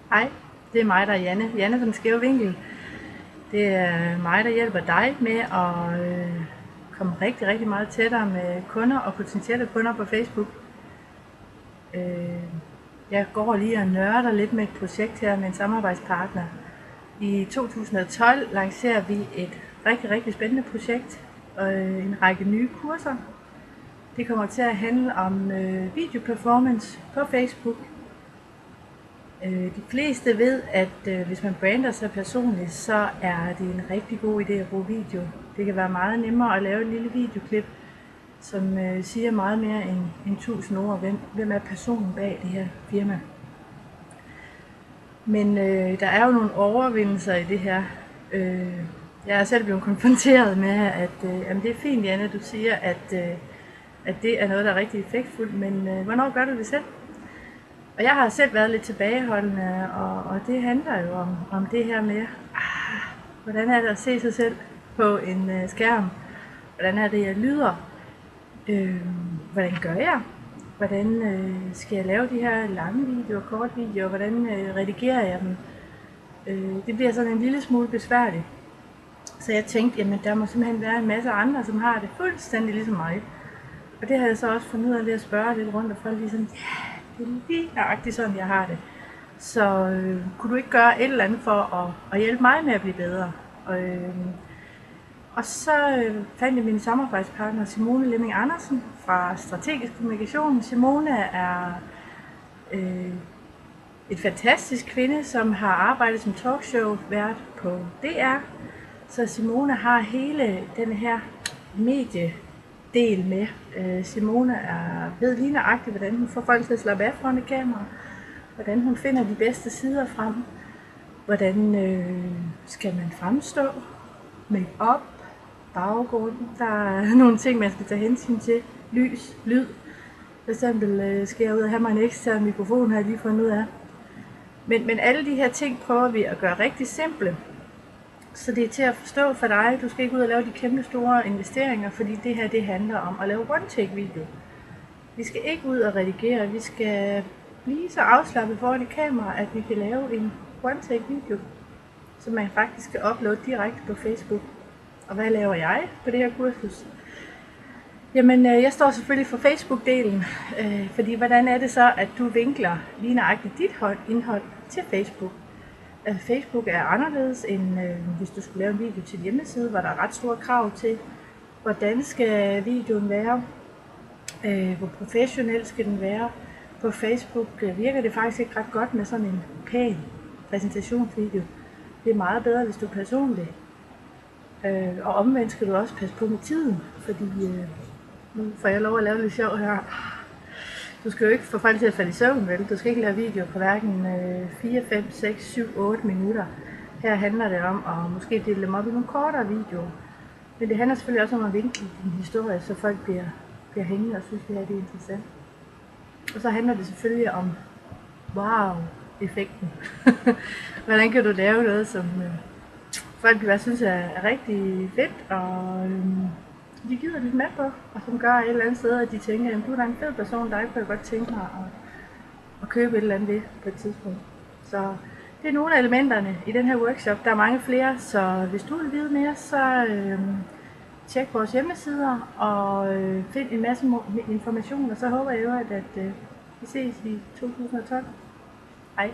Hej, det er mig, der er Janne. Janne fra Den Skæve Vinkel. Det er mig, der hjælper dig med at komme rigtig, rigtig meget tættere med kunder og potentielle kunder på Facebook. Jeg går lige og nørder lidt med et projekt her med en samarbejdspartner. I 2012 lancerer vi et rigtig, rigtig spændende projekt og en række nye kurser. Det kommer til at handle om videoperformance på Facebook. De fleste ved, at hvis man brander sig personligt, så er det en rigtig god idé at bruge video. Det kan være meget nemmere at lave en lille videoklip, som siger meget mere end 1000 ord. Hvem er personen bag det her firma? Men der er jo nogle overvindelser i det her. Jeg er selv blevet konfronteret med, at det er fint, Janne, du siger, at det er noget, der er rigtig effektfuldt, men hvornår gør du det selv? Og jeg har selv været lidt tilbageholdende, og det handler jo om det her med, hvordan er det at se sig selv på en skærm? Hvordan er det, jeg lyder? Hvordan gør jeg? Hvordan skal jeg lave de her lange videoer, kort videoer? Hvordan redigerer jeg dem? Det bliver sådan en lille smule besværligt. Så jeg tænkte, jamen der må simpelthen være en masse andre, som har det fuldstændig ligesom mig. Og det har jeg så også fundet ud af ved at spørge lidt rundt, og folk ligesom, det er lige nøjagtigt sådan, jeg har det. Så kunne du ikke gøre et eller andet for at hjælpe mig med at blive bedre? Og så fandt jeg min samarbejdspartner Simone Lemming Andersen fra Strategisk Kommunikation. Simone er et fantastisk kvinde, som har arbejdet som talkshow-vært på DR. Så Simone har hele den her mediedel med. Simone ved lige nøjagtigt, hvordan hun får folk til at slappe af foran et kamera, hvordan hun finder de bedste sider frem, hvordan skal man fremstå, make-up, baggrund, der er nogle ting, man skal tage hensyn til, lys, lyd. For eksempel skal jeg ud og have mig en ekstern mikrofon, har jeg lige fundet ud af. Men alle de her ting prøver vi at gøre rigtig simple, så det er til at forstå for dig. Du skal ikke ud og lave de kæmpe store investeringer, fordi det her det handler om at lave one-take video. Vi skal ikke ud og redigere, vi skal blive så afslappet foran et kamera, at vi kan lave en one-take video, som man faktisk skal uploade direkte på Facebook. Og hvad laver jeg på det her kursus? Jamen, jeg står selvfølgelig for Facebook-delen, fordi hvordan er det så, at du vinkler lige nøjagtigt dit indhold til Facebook? Facebook er anderledes end hvis du skulle lave en video til en hjemmeside, hvor der er ret store krav til, hvordan skal videoen være, hvor professionel skal den være. På Facebook virker det faktisk ikke ret godt med sådan en pæn præsentationsvideo. Det er meget bedre, hvis du er personlig. Og omvendt skal du også passe på med tiden, fordi nu får jeg lov at lave lidt sjov her. Du skal jo ikke få folk til at falde i søvn, vel? Du skal ikke lave video på hverken 4, 5, 6, 7, 8 minutter. Her handler det om at måske dele dem op i nogle kortere videoer. Men det handler selvfølgelig også om at vinkle din historie, så folk bliver hængende og synes, at det er interessant. Og så handler det selvfølgelig om wow-effekten. Hvordan kan du lave noget, som folk synes er rigtig fedt, og de gider lidt med på, og som gør et eller andet sted, at de tænker, at du er da en fed person, der kunne jeg godt tænke mig at købe et eller andet ved på et tidspunkt. Så det er nogle af elementerne i den her workshop. Der er mange flere, så hvis du vil vide mere, så tjek vores hjemmesider og find en masse information, og så håber jeg jo, at vi ses i 2012. Hej!